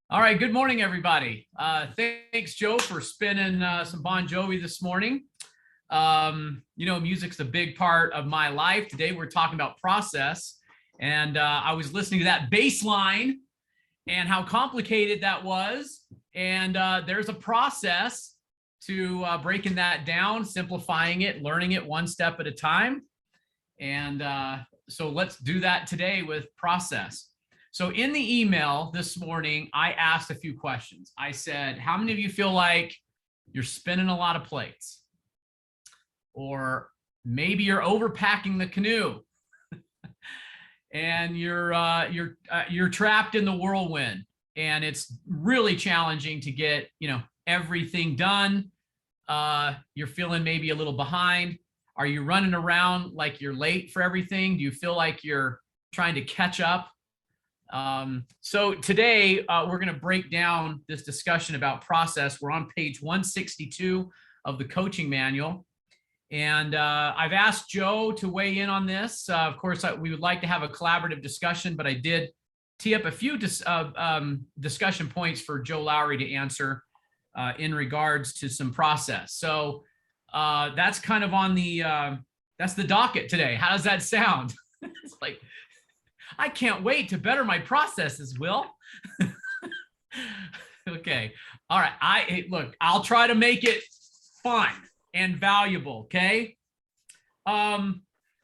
All right, good morning, everybody. Thanks, Joe, for spinning some Bon Jovi this morning. Music's a big part of my life. Today, we're talking about process. And I was listening to that bass line and how complicated that was. And there's a process to breaking that down, simplifying it, learning it one step at a time. And so let's do that today with process. So in the email this morning, I asked a few questions. I said, how many of you feel like you're spinning a lot of plates? Or maybe you're overpacking the canoe and you're trapped in the whirlwind, and it's really challenging to get, everything done. You're feeling maybe a little behind. Are you running around like you're late for everything? Do you feel like you're trying to catch up? So today we're going to break down this discussion about process. We're on page 162 of the coaching manual. And I've asked Joe to weigh in on this. Of course, we would like to have a collaborative discussion, but I did tee up a few discussion points for Joe Lowry to answer in regards to some process. So that's kind of on that's the docket today. How does that sound? It's like, I can't wait to better my processes, Will. Okay. All right. Look, I'll try to make it fun and valuable. Okay.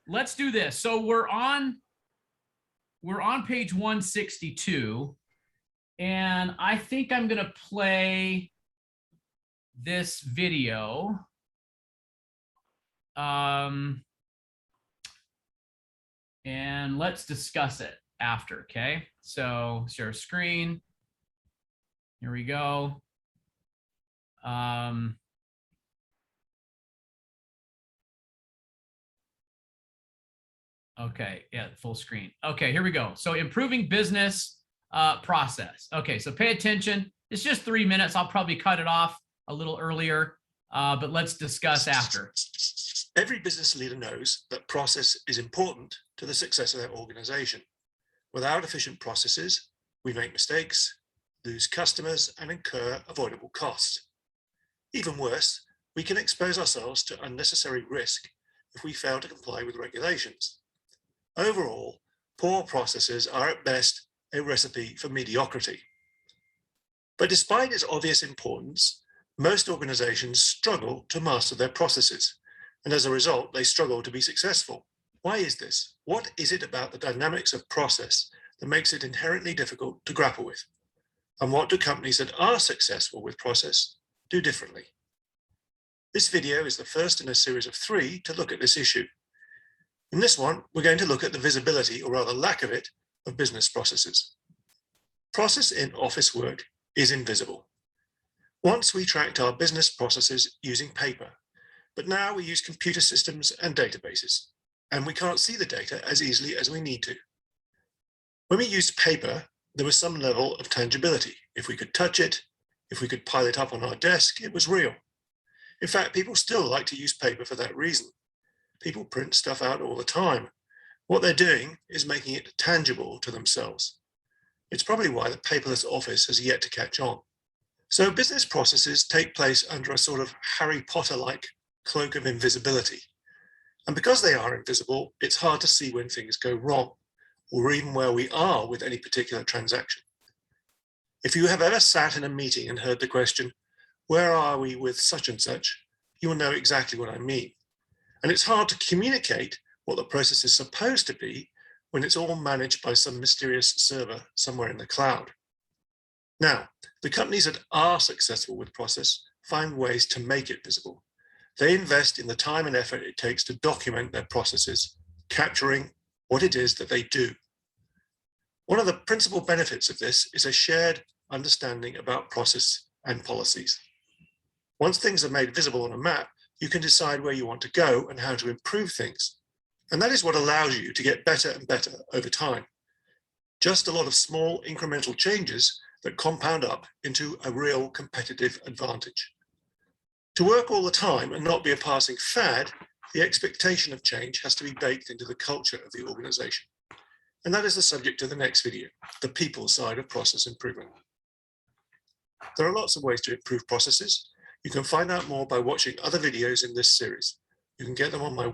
Let's do this. So we're on page 162, and I think I'm going to play this video. And let's discuss it after, okay? So share screen. Here we go. Okay, yeah, full screen. Okay, here we go. So improving business process. Okay, so pay attention. It's just 3 minutes. I'll probably cut it off a little earlier, but let's discuss after. Every business leader knows that process is important to the success of their organization. Without efficient processes, we make mistakes, lose customers, and incur avoidable costs. Even worse, we can expose ourselves to unnecessary risk if we fail to comply with regulations. Overall, poor processes are at best a recipe for mediocrity. But despite its obvious importance, most organizations struggle to master their processes. And as a result, they struggle to be successful. Why is this? What is it about the dynamics of process that makes it inherently difficult to grapple with? And what do companies that are successful with process do differently? This video is the first in a series of 3 to look at this issue. In this one, we're going to look at the visibility, or rather lack of it, of business processes. Process in office work is invisible. Once we tracked our business processes using paper, but now we use computer systems and databases, and we can't see the data as easily as we need to. When we used paper, there was some level of tangibility. If we could touch it, if we could pile it up on our desk, it was real. In fact, people still like to use paper for that reason. People print stuff out all the time. What they're doing is making it tangible to themselves. It's probably why the paperless office has yet to catch on. So business processes take place under a sort of Harry Potter-like cloak of invisibility. And because they are invisible, it's hard to see when things go wrong, or even where we are with any particular transaction. If you have ever sat in a meeting and heard the question, where are we with such and such, you will know exactly what I mean. And it's hard to communicate what the process is supposed to be when it's all managed by some mysterious server somewhere in the cloud. Now, the companies that are successful with process find ways to make it visible. They invest in the time and effort it takes to document their processes, capturing what it is that they do. One of the principal benefits of this is a shared understanding about process and policies. Once things are made visible on a map, you can decide where you want to go and how to improve things. And that is what allows you to get better and better over time. Just a lot of small incremental changes that compound up into a real competitive advantage. To work all the time and not be a passing fad, the expectation of change has to be baked into the culture of the organization. And that is the subject of the next video, the people side of process improvement. There are lots of ways to improve processes. You can find out more by watching other videos in this series. You can get them on my...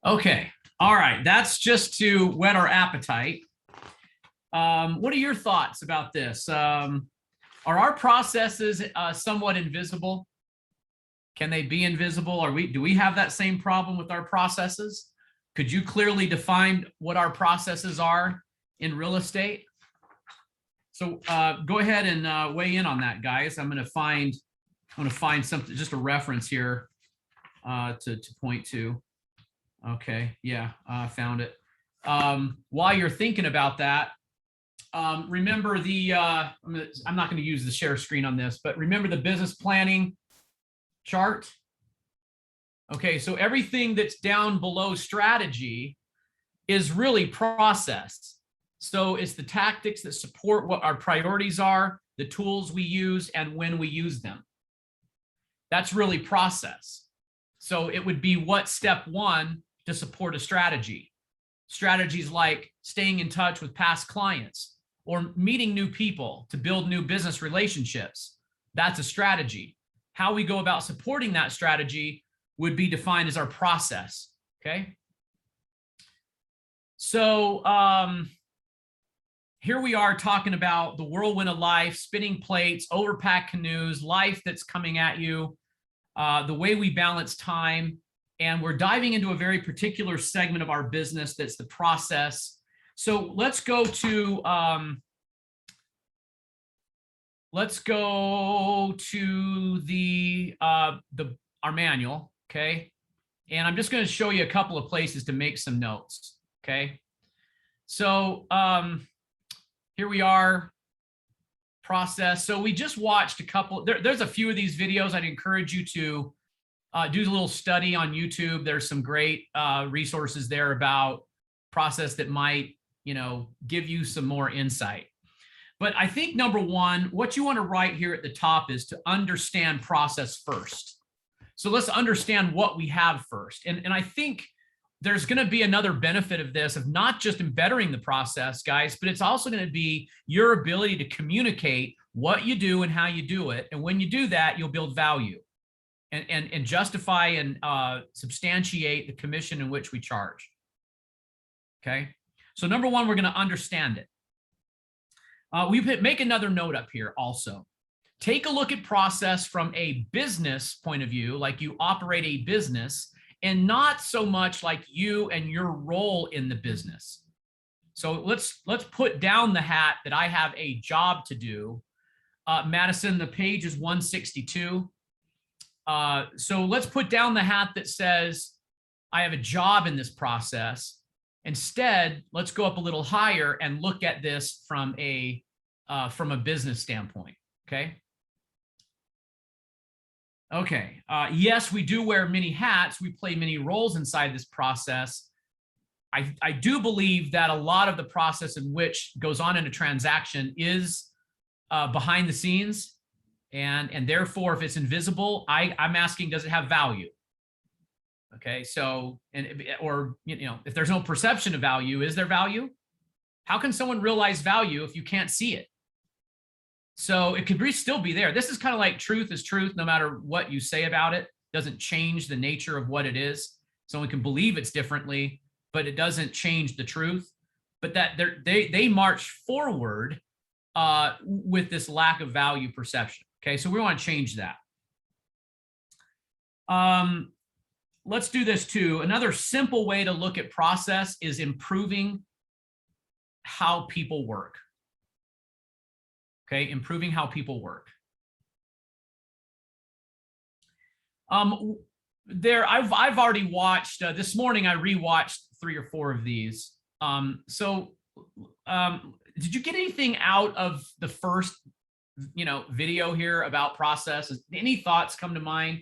Okay, all right, that's just to whet our appetite. What are your thoughts about this? Are our processes somewhat invisible? Can they be invisible? Do we have that same problem with our processes? Could you clearly define what our processes are in real estate? So go ahead and weigh in on that, guys. I'm going to find something, just a reference here to point to. Okay, yeah, I found it. While you're thinking about that, remember I'm not going to use the share screen on this, but remember the business planning chart. Okay, so everything that's down below strategy is really process. So it's the tactics that support what our priorities are, the tools we use, and when we use them. That's really process. So it would be what step one to support a strategy. Strategies like staying in touch with past clients or meeting new people to build new business relationships. That's a strategy. How we go about supporting that strategy would be defined as our process, okay? So here we are talking about the whirlwind of life, spinning plates, overpacked canoes, life that's coming at you, the way we balance time, and we're diving into a very particular segment of our business that's the process. So let's go to our manual, okay? And I'm just going to show you a couple of places to make some notes, okay? So here we are, process. So we just watched a couple, there's a few of these videos. I'd encourage you to do a little study on YouTube. There's some great resources there about process that might, give you some more insight. But I think number one, what you want to write here at the top is to understand process first. So let's understand what we have first. And I think there's going to be another benefit of this, of not just embedding the process, guys, but it's also going to be your ability to communicate what you do and how you do it. And when you do that, you'll build value and justify and substantiate the commission in which we charge. Okay. So number one, we're going to understand it. We make another note up here also. Take a look at process from a business point of view, like you operate a business, and not so much like you and your role in the business. So let's put down the hat that I have a job to do. Madison, the page is 162. So let's put down the hat that says I have a job in this process. Instead, let's go up a little higher and look at this from a business standpoint. Okay. Okay. Yes, we do wear many hats. We play many roles inside this process. I do believe that a lot of the process in which goes on in a transaction is behind the scenes, and therefore, if it's invisible, I'm asking, does it have value? Okay. So, if there's no perception of value, is there value? How can someone realize value if you can't see it? So it could still be there. This is kind of like truth is truth, no matter what you say about it. Doesn't change the nature of what it is. Someone can believe it's differently, but it doesn't change the truth. But that they march forward with this lack of value perception. Okay, so we want to change that. Let's do this too. Another simple way to look at process is improving how people work. Okay, improving how people work. I've already watched this morning. I rewatched 3 or 4 of these. Did you get anything out of the first, video here about process? Any thoughts come to mind?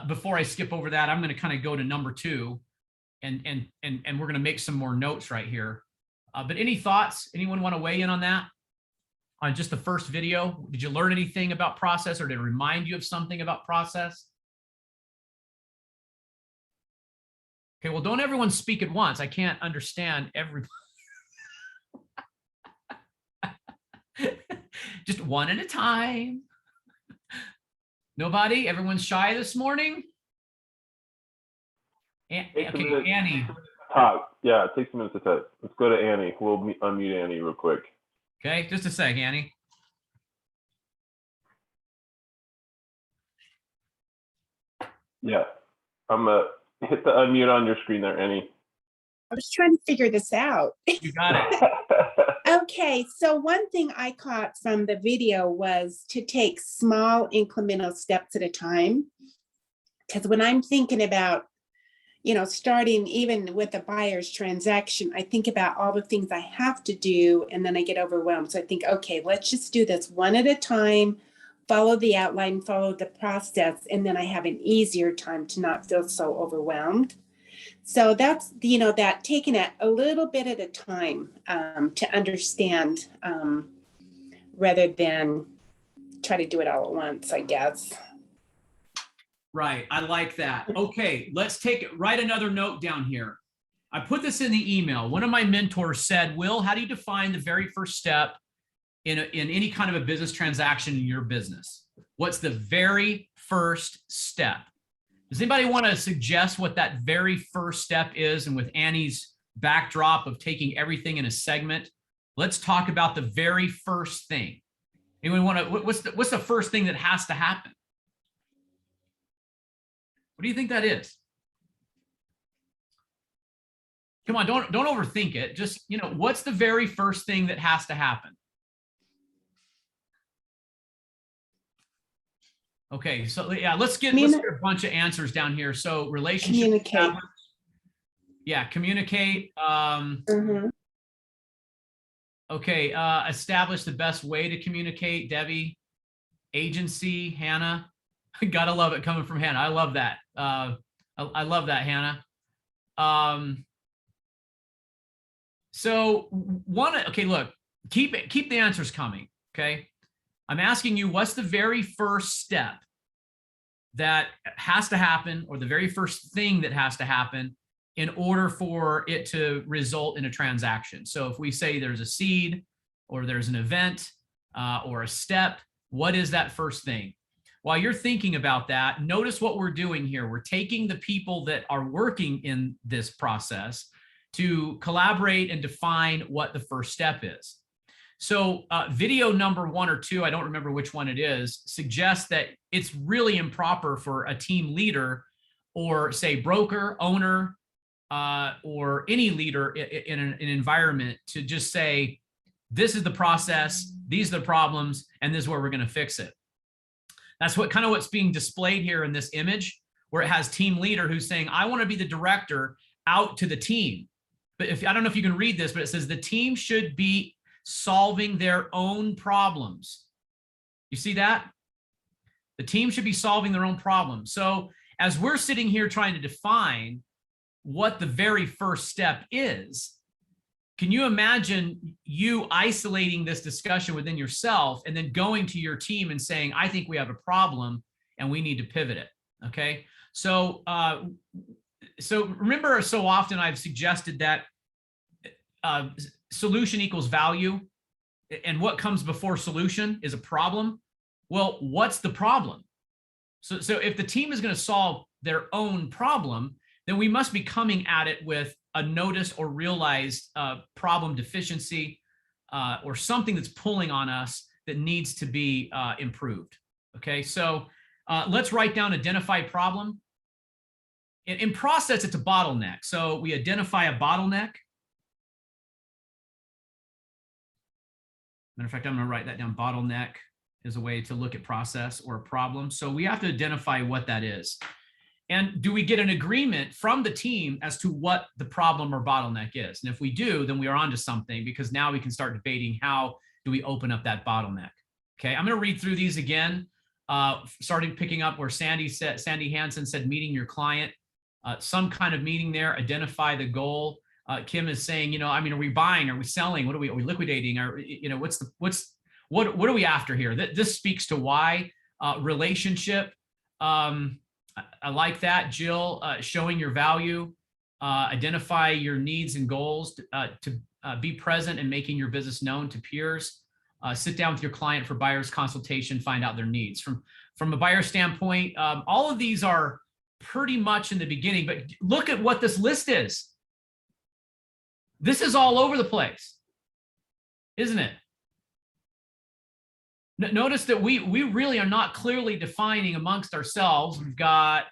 Before I skip over that, I'm going to kind of go to number 2, and we're going to make some more notes right here. But any thoughts? Anyone want to weigh in on that? On just the first video, did you learn anything about process, or did it remind you of something about process? Okay, well, don't everyone speak at once. I can't understand everybody. Just one at a time. Nobody? Everyone's shy this morning? Okay, Annie. Talk. Yeah, it takes a minute to type. Let's go to Annie. We'll unmute Annie real quick. Okay, just a sec, Annie. Yeah, I'm hit the unmute on your screen there, Annie. I was trying to figure this out. You got it. Okay, so one thing I caught from the video was to take small incremental steps at a time. Because when I'm thinking about, starting even with a buyer's transaction, I think about all the things I have to do and then I get overwhelmed. So I think, okay, let's just do this one at a time, follow the outline, follow the process, and then I have an easier time to not feel so overwhelmed. So that's, that taking it a little bit at a time to understand rather than try to do it all at once, I guess. Right. I like that. Okay, let's write another note down here. I put this in the email. One of my mentors said, Will, how do you define the very first step in any kind of a business transaction in your business? What's the very first step? Does anybody want to suggest what that very first step is? And with Annie's backdrop of taking everything in a segment, let's talk about the very first thing. Anyone want to, what's the first thing that has to happen? What do you think that is? Come on, don't overthink it. Just, what's the very first thing that has to happen? Okay, so yeah, let's get a bunch of answers down here. So relationship. Communicate. Yeah, communicate. Okay, establish the best way to communicate, Debbie. Agency, Hannah. Gotta love it coming from Hannah. I love that. I love that, Hannah. Okay, look, keep the answers coming. Okay. I'm asking you, what's the very first step that has to happen, or the very first thing that has to happen in order for it to result in a transaction? So if we say there's a seed, or there's an event, or a step, what is that first thing? While you're thinking about that, notice what we're doing here. We're taking the people that are working in this process to collaborate and define what the first step is. So video number 1 or 2, I don't remember which one it is, suggests that it's really improper for a team leader, or say broker, owner, or any leader in an environment to just say, this is the process, these are the problems, and this is where we're going to fix it. That's what's being displayed here in this image, where it has team leader who's saying, I want to be the director out to the team. But I don't know if you can read this, but it says the team should be solving their own problems. You see that? The team should be solving their own problems. So as we're sitting here trying to define what the very first step is, can you imagine you isolating this discussion within yourself and then going to your team and saying, I think we have a problem and we need to pivot it? Okay. So remember, so often I've suggested that solution equals value, and what comes before solution is a problem. Well, what's the problem? So if the team is going to solve their own problem, then we must be coming at it with a noticed or realized problem deficiency, or something that's pulling on us that needs to be improved. Okay, so let's write down identify problem. In process, it's a bottleneck. So we identify a bottleneck. Matter of fact, I'm going to write that down. Bottleneck is a way to look at process or a problem. So we have to identify what that is. And do we get an agreement from the team as to what the problem or bottleneck is? And if we do, then we are onto something, because now we can start debating how do we open up that bottleneck. Okay, I'm going to read through these again, starting picking up where Sandy Hansen said meeting your client, some kind of meeting there, identify the goal. Kim is saying, are we buying? Are we selling? Are we liquidating? Or, what are we after here? This speaks to why. Relationship. I like that. Jill, showing your value. identify your needs and goals, to be present in making your business known to peers, sit down with your client for buyer's consultation, find out their needs. From a buyer standpoint, all of these are pretty much in the beginning, but look at what this list is. This is all over the place, isn't it? Notice that we really are not clearly defining amongst ourselves. We've got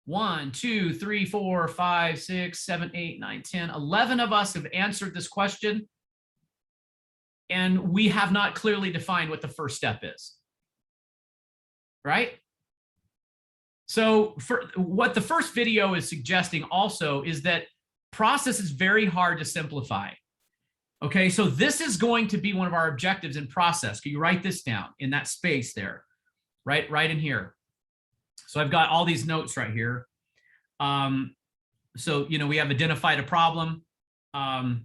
1, 2, 3, 4, 5, 6, 7, 8, 9, 10, 11 of us have answered this question, and we have not clearly defined what the first step is, right? So for what the first video is suggesting also is that process is very hard to simplify. Okay, so this is going to be one of our objectives in process. Can you write this down in that space there, right in here? So I've got all these notes right here. So, we have identified a problem, or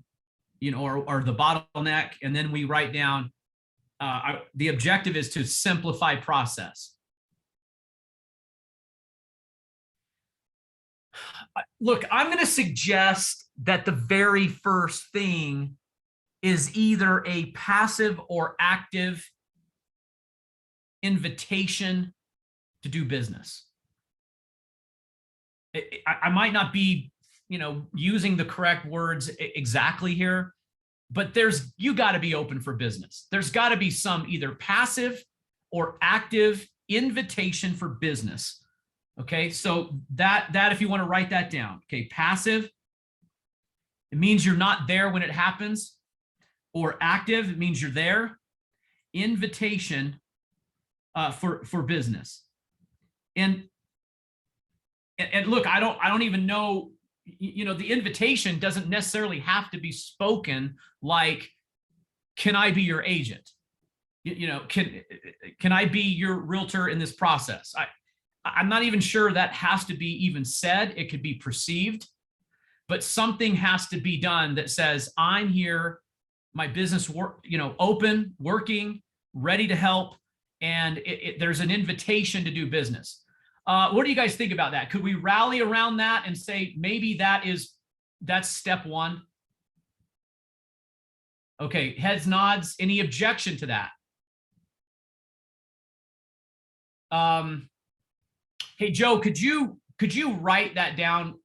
the bottleneck, and then we write down, the objective is to simplify process. Look, I'm going to suggest that the very first thing is either a passive or active invitation to do business. I might not be, using the correct words exactly here, but you got to be open for business. There's got to be some either passive or active invitation for business. Okay, so that if you want to write that down, okay, passive, it means you're not there when it happens, or active, it means you're there. Invitation for business, and look, I don't even know. The invitation doesn't necessarily have to be spoken like, "Can I be your agent?" Can I be your realtor in this process? I'm not even sure that has to be even said. It could be perceived, but something has to be done that says, I'm here, my business open, working, ready to help, and there's an invitation to do business. What do you guys think about that? Could we rally around that and say maybe that's step one? Okay, heads, nods. Any objection to that? Hey, Joe, could you write that down?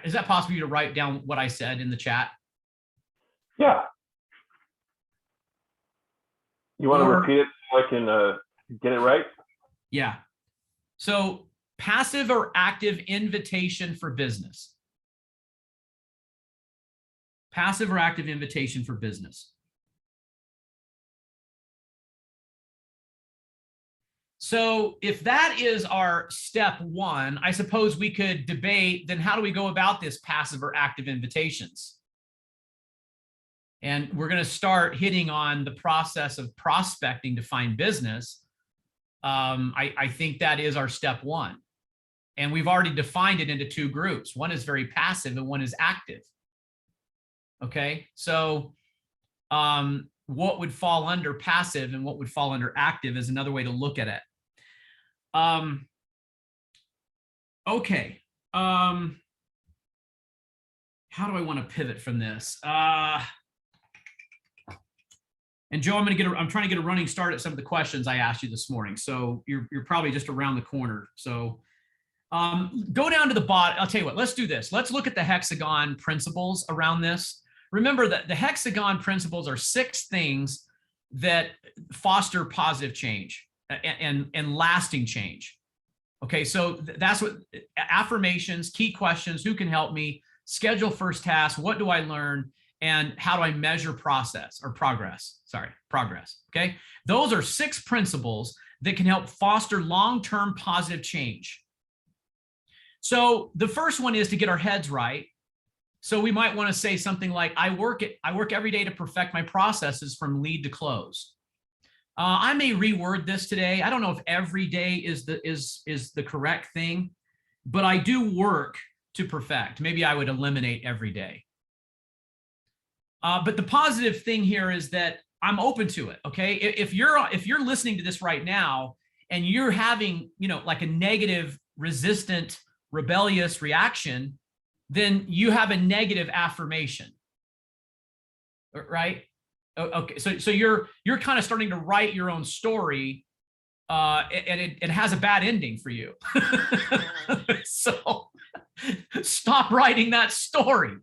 Is that possible for you to write down what I said in the chat? Yeah. You want to repeat it so I can get it right? Yeah. So passive or active invitation for business. Passive or active invitation for business. So if that is our step one, I suppose we could debate, then how do we go about this passive or active invitations? And we're going to start hitting on the process of prospecting to find business. I think that is our step one. And we've already defined it into two groups. One is very passive and one is active. Okay, so what would fall under passive and what would fall under active is another way to look at it. Okay. How do I want to pivot from this? And Joe, I'm trying to get a running start at some of the questions I asked you this morning. So you're probably just around the corner. So go down to the bottom. I'll tell you what, let's do this. Let's look at the Hexagon principles around this. Remember that the Hexagon principles are 6 things that foster positive change and lasting change. Okay, so that's what affirmations, key questions, who can help me, schedule first task, what do I learn, and how do I measure progress. Okay, those are 6 principles that can help foster long-term positive change. So the first one is to get our heads right. So we might want to say something like, I work every day to perfect my processes from lead to close. I may reword this today. I don't know if every day is the correct thing, but I do work to perfect. Maybe I would eliminate every day. But the positive thing here is that I'm open to it. Okay, if you're listening to this right now and you're having like a negative, resistant, rebellious reaction, then you have a negative affirmation, right? Okay, so you're kind of starting to write your own story, and it has a bad ending for you. So stop writing that story.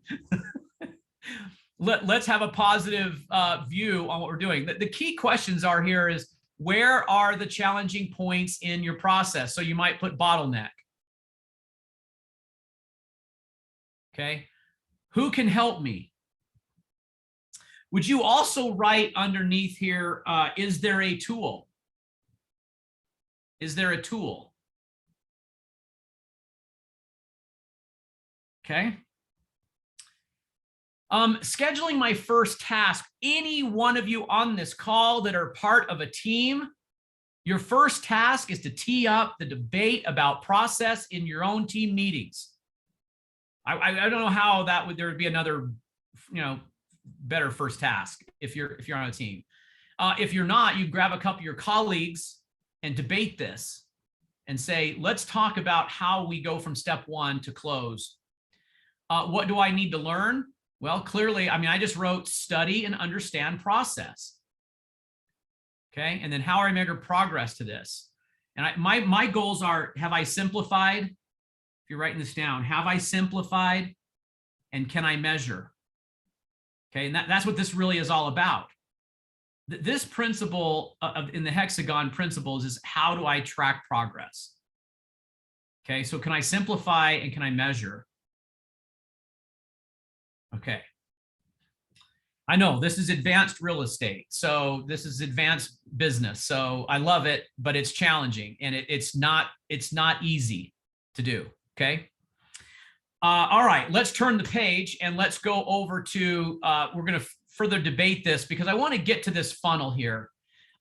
Let's have a positive view on what we're doing. The key questions are here is, where are the challenging points in your process? So you might put bottleneck. Okay. Who can help me? Would you also write underneath here, is there a tool? Is there a tool? Okay. Scheduling my first task. Any one of you on this call that are part of a team, your first task is to tee up the debate about process in your own team meetings. I don't know how there would be another, better first task if you're on a team. If you're not, you grab a couple of your colleagues and debate this and say, let's talk about how we go from step one to close. What do I need to learn? Well, clearly, I just wrote study and understand process. Okay, and then how I measure progress to this. And my goals are, have I simplified? If you're writing this down, have I simplified, and can I measure? Okay, and that's what this really is all about. This principle in the Hexagon Principles is, how do I track progress? Okay, so can I simplify and can I measure? Okay. I know this is advanced real estate. So this is advanced business. So I love it, but it's challenging, and it's not easy to do. Okay. All right, let's turn the page and let's go over to, we're going to further debate this, because I want to get to this funnel here.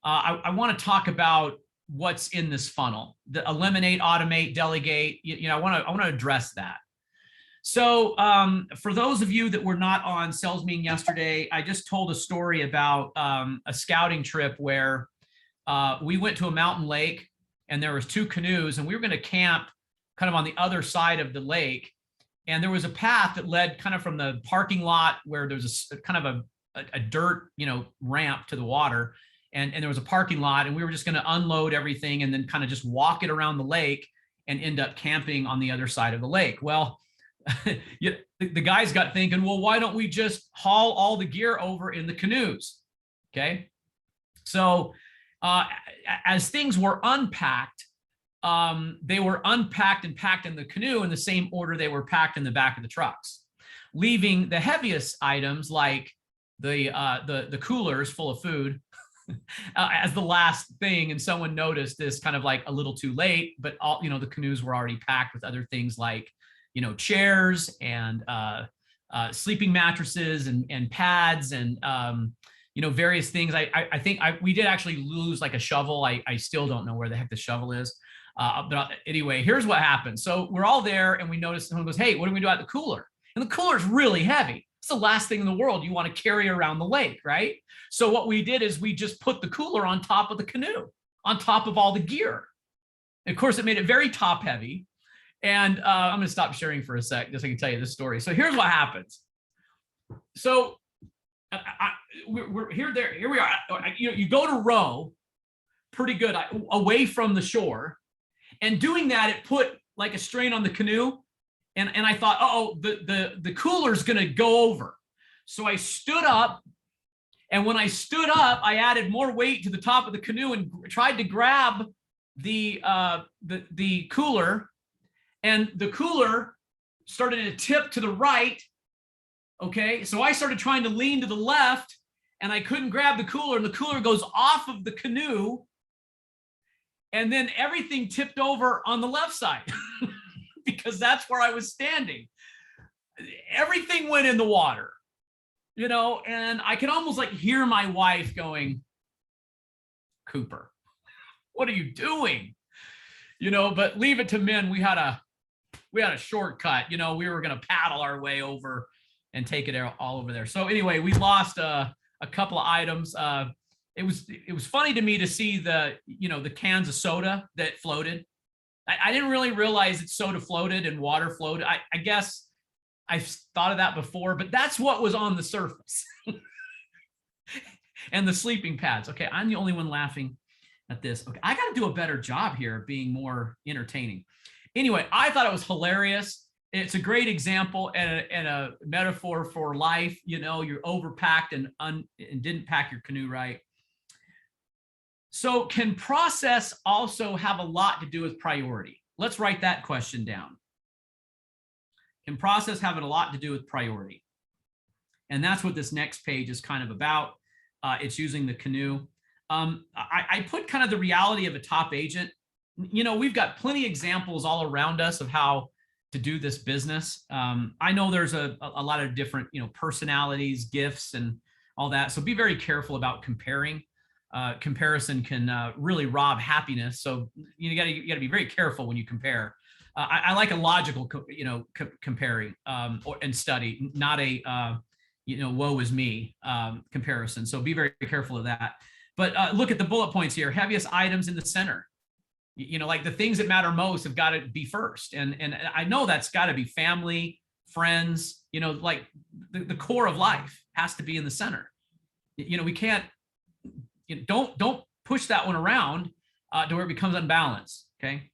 I want to talk about what's in this funnel: the eliminate, automate, delegate. I want to address that. So for those of you that were not on sales meeting yesterday, I just told a story about a scouting trip where we went to a mountain lake, and there was 2 canoes, and we were going to camp kind of on the other side of the lake. And there was a path that led kind of from the parking lot, where there's a kind of a dirt, ramp to the water. And there was a parking lot, and we were just going to unload everything and then kind of just walk it around the lake and end up camping on the other side of the lake. Well, the guys got thinking, well, why don't we just haul all the gear over in the canoes? Okay. So as things were unpacked, they were unpacked and packed in the canoe in the same order they were packed in the back of the trucks, leaving the heaviest items like the coolers full of food as the last thing. And someone noticed this kind of like a little too late, but all, the canoes were already packed with other things like, chairs and sleeping mattresses and pads and, various things. I think we did actually lose like a shovel. I still don't know where the heck the shovel is. But anyway, here's what happened. So we're all there, and we noticed someone goes, hey, what do we do at the cooler? And the cooler is really heavy. It's the last thing in the world you want to carry around the lake, right? So what we did is we just put the cooler on top of the canoe, on top of all the gear. And of course, it made it very top heavy. And I'm going to stop sharing for a sec, just so I can tell you this story. So here's what happens. So we're here we are. You go to row pretty good away from the shore. And doing that, it put like a strain on the canoe. And I thought, the cooler's going to go over. So I stood up. And when I stood up, I added more weight to the top of the canoe and tried to grab the cooler. And the cooler started to tip to the right. Okay, so I started trying to lean to the left, and I couldn't grab the cooler, and the cooler goes off of the canoe. And then everything tipped over on the left side because that's where I was standing. Everything went in the water, and I could almost like hear my wife going, Cooper, what are you doing? But leave it to men. We had a shortcut, we were going to paddle our way over and take it all over there. So anyway, we lost a couple of items. It was funny to me to see the cans of soda that floated. I didn't really realize that soda floated and water floated. I guess I've thought of that before, but that's what was on the surface. And the sleeping pads. Okay, I'm the only one laughing at this. Okay, I got to do a better job here of being more entertaining. Anyway, I thought it was hilarious. It's a great example and a metaphor for life. You know, you're overpacked and didn't pack your canoe right. So can process also have a lot to do with priority? Let's write that question down. Can process have a lot to do with priority? And that's what this next page is kind of about. It's using the canoe. I put kind of the reality of a top agent. You know, we've got plenty of examples all around us of how to do this business. I know there's a lot of different, you know, personalities, gifts, and all that. So be very careful about comparing. Comparison can really rob happiness. So you got to be very careful when you compare. I like a logical, comparing and study, not a woe is me comparison. So be very careful of that. But look at the bullet points here. Heaviest items in the center. You know, like the things that matter most have got to be first. And I know that's got to be family, friends, you know, like the core of life has to be in the center. You know, we can't, don't push that one around to where it becomes unbalanced. Okay.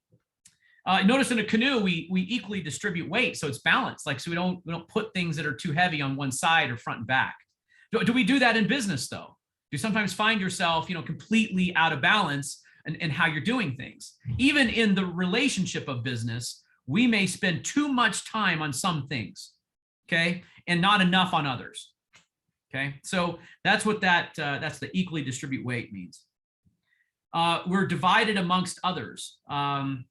Notice in a canoe, we equally distribute weight. So it's balanced. Like, so we don't put things that are too heavy on one side or front and back. Do we do that in business though? Do you sometimes find yourself, completely out of balance in how you're doing things? Even in the relationship of business, we may spend too much time on some things, okay, and not enough on others. Okay, so that's what that's the equally distribute weight means. We're divided amongst others. Like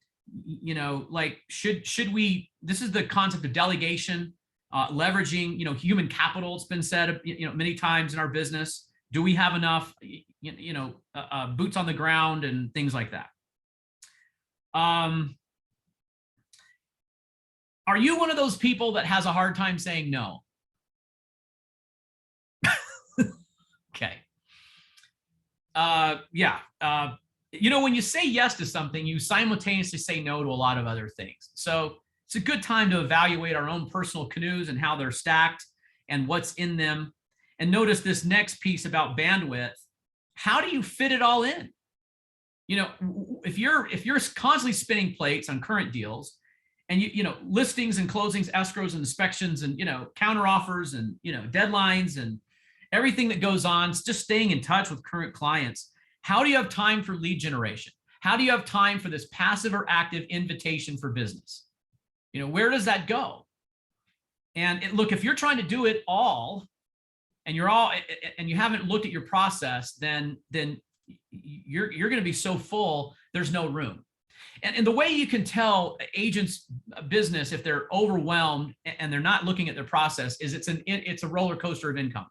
should we? This is the concept of delegation, leveraging, human capital. It's been said, many times in our business. Do we have enough, boots on the ground and things like that? Are you one of those people that has a hard time saying no? Okay. Yeah. When you say yes to something, you simultaneously say no to a lot of other things. So it's a good time to evaluate our own personal canoes and how they're stacked and what's in them. And notice this next piece about bandwidth. How do you fit it all in? If you're constantly spinning plates on current deals, and listings and closings, escrows and inspections, and counter offers and deadlines and everything that goes on, just staying in touch with current clients. How do you have time for lead generation? How do you have time for this passive or active invitation for business? Where does that go? And look, if you're trying to do it all, and you haven't looked at your process, then you're going to be so full, there's no room. And the way you can tell agents' business if they're overwhelmed and they're not looking at their process is it's a roller coaster of income.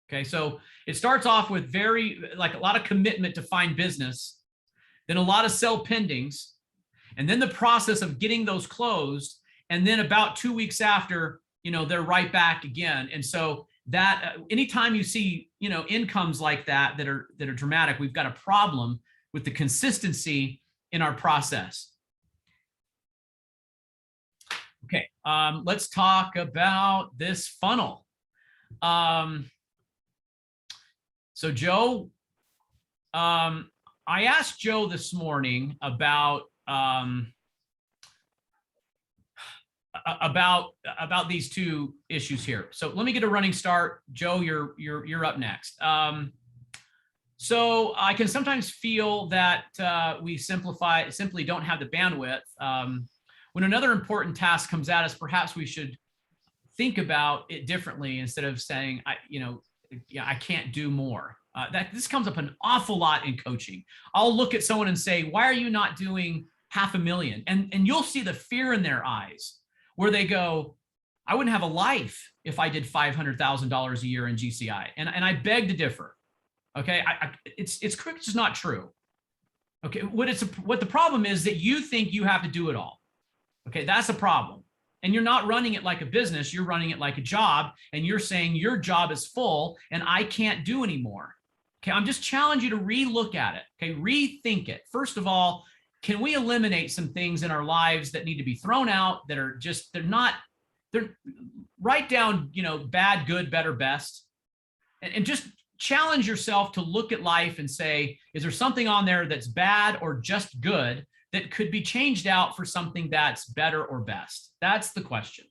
Okay, so it starts off with a lot of commitment to find business, then a lot of sell pendings, and then the process of getting those closed, and then about 2 weeks after, they're right back again. And so that anytime you see incomes like that are dramatic, we've got a problem with the consistency in our process. Okay, let's talk about this funnel. So Joe, I asked Joe this morning about these two issues here. So let me get a running start. Joe, you're up next. So I can sometimes feel that we simply don't have the bandwidth. When another important task comes at us, perhaps we should think about it differently instead of saying, I can't do more. This comes up an awful lot in coaching. I'll look at someone and say, why are you not doing $500,000? And you'll see the fear in their eyes where they go, I wouldn't have a life if I did $500,000 a year in GCI. And I beg to differ. Okay, it's just not true. Okay, what the problem is that you think you have to do it all. Okay, that's a problem. And you're not running it like a business, you're running it like a job, and you're saying your job is full and I can't do anymore. Okay, I'm just challenging you to relook at it. Okay, rethink it. First of all, can we eliminate some things in our lives that need to be thrown out that are they're not write down, bad, good, better, best, and just challenge yourself to look at life and say, is there something on there that's bad or just good that could be changed out for something that's better or best? That's the question.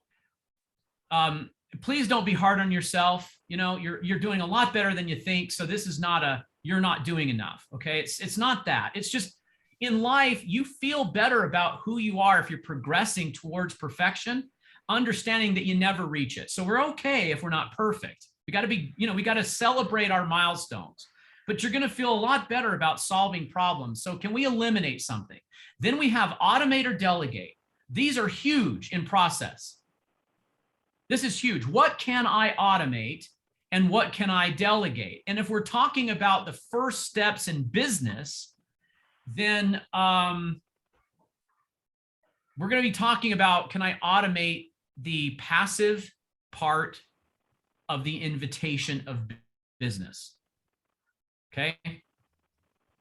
Please don't be hard on yourself. You're doing a lot better than you think. So this is not you're not doing enough. Okay. It's not that. It's just in life, you feel better about who you are if you're progressing towards perfection, understanding that you never reach it. So we're okay if we're not perfect. We got to be, we got to celebrate our milestones, but you're going to feel a lot better about solving problems. So can we eliminate something? Then we have automate or delegate. These are huge in process. This is huge. What can I automate and what can I delegate? And if we're talking about the first steps in business, then we're going to be talking about, can I automate the passive part of the invitation of business? Okay.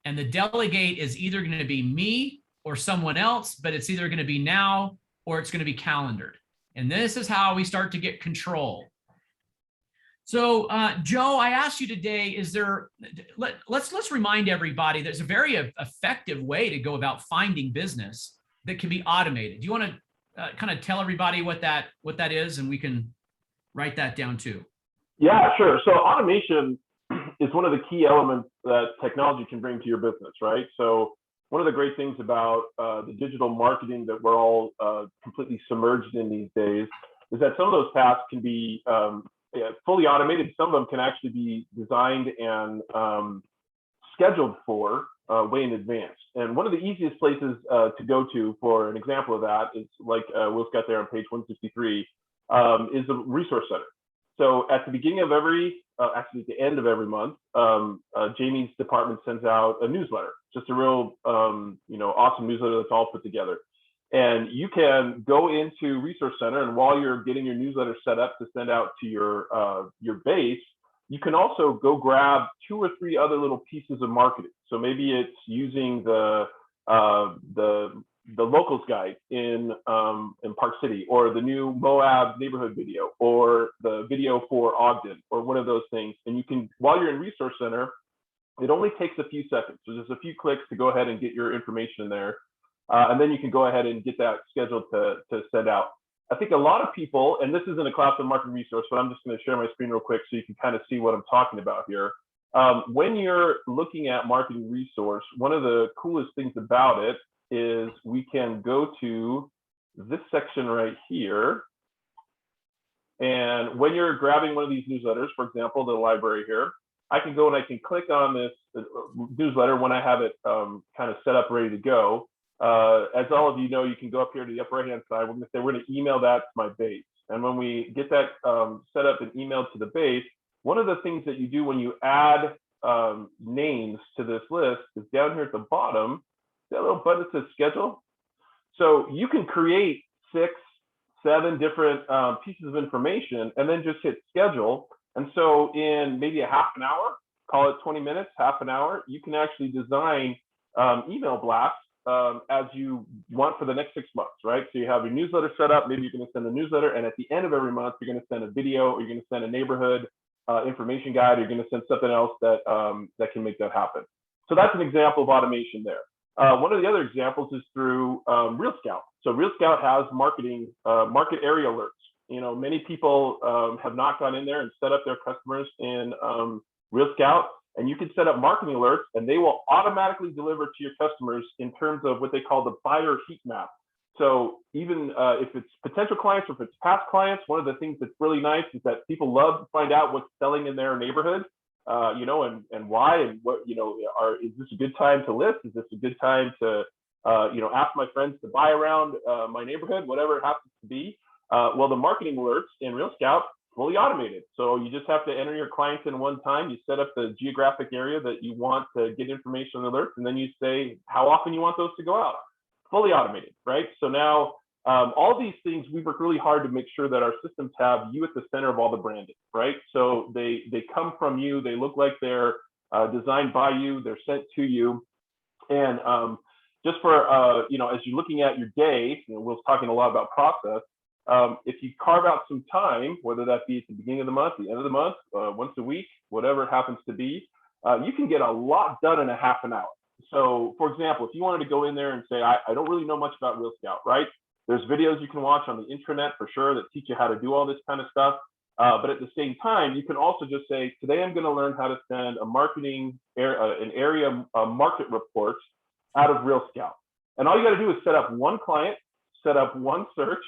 And the delegate is either going to be me or someone else, but it's either going to be now or it's going to be calendared. And this is how we start to get control. So, Joe, I asked you today, let's remind everybody there's a very effective way to go about finding business that can be automated. Do you want to kind of tell everybody what that is, and we can write that down too? Yeah, sure. So automation is one of the key elements that technology can bring to your business, right? So one of the great things about the digital marketing that we're all completely submerged in these days is that some of those tasks can be fully automated. Some of them can actually be designed and scheduled for way in advance. And one of the easiest places to go to for an example of that is, like Will's got there on page 163, is the resource center. So at the beginning of actually at the end of every month, Jamie's department sends out a newsletter, just a real, awesome newsletter that's all put together. And you can go into Resource Center, and while you're getting your newsletter set up to send out to your base, you can also go grab 2 or 3 other little pieces of marketing. So maybe it's using the locals guide in Park City, or the new Moab neighborhood video, or the video for Ogden, or one of those things. And you can, while you're in Resource Center, it only takes a few seconds. So just a few clicks to go ahead and get your information in there. And then you can go ahead and get that scheduled to send out. I think a lot of people, and this isn't a class on marketing resource, but I'm just going to share my screen real quick so you can kind of see what I'm talking about here. When you're looking at marketing resource, one of the coolest things about it is we can go to this section right here. And when you're grabbing one of these newsletters, for example, the library here, I can go and I can click on this newsletter when I have it kind of set up, ready to go. As all of you know, you can go up here to the upper right-hand side. We're going to email that to my base. And when we get that set up and emailed to the base, one of the things that you do when you add names to this list is down here at the bottom, that little button that says schedule. So you can create 6, 7 different pieces of information and then just hit schedule. And so in maybe a half an hour, call it 20 minutes, half an hour, you can actually design email blasts as you want for the next 6 months, right? So you have your newsletter set up, maybe you're going to send a newsletter, and at the end of every month, you're going to send a video, or you're going to send a neighborhood information guide, or you're going to send something else that that can make that happen. So that's an example of automation there. One of the other examples is through Real Scout. So Real Scout has market area alerts. Many people have not gone in there and set up their customers in Real Scout. And you can set up marketing alerts, and they will automatically deliver to your customers in terms of what they call the buyer heat map. So even if it's potential clients or if it's past clients, one of the things that's really nice is that people love to find out what's selling in their neighborhood, and why, and what, is this a good time to list? Is this a good time to, ask my friends to buy around my neighborhood, whatever it happens to be. Well, the marketing alerts in Real Scout, fully automated. So you just have to enter your clients in one time. You set up the geographic area that you want to get information on alerts, and then you say how often you want those to go out. Fully automated, right? So now all these things, we work really hard to make sure that our systems have you at the center of all the branding, right? So they come from you. They look like they're designed by you. They're sent to you. And just for, as you're looking at your day, Will's talking a lot about process. if you carve out some time, whether that be at the beginning of the month, the end of the month, once a week, whatever it happens to be, you can get a lot done in a half an hour. So for example, if you wanted to go in there and say, I don't really know much about Real Scout, right? There's videos you can watch on the intranet for sure that teach you how to do all this kind of stuff. But at the same time, you can also just say, today I'm going to learn how to send a an area market report out of Real Scout. And all you got to do is set up one client, set up one search,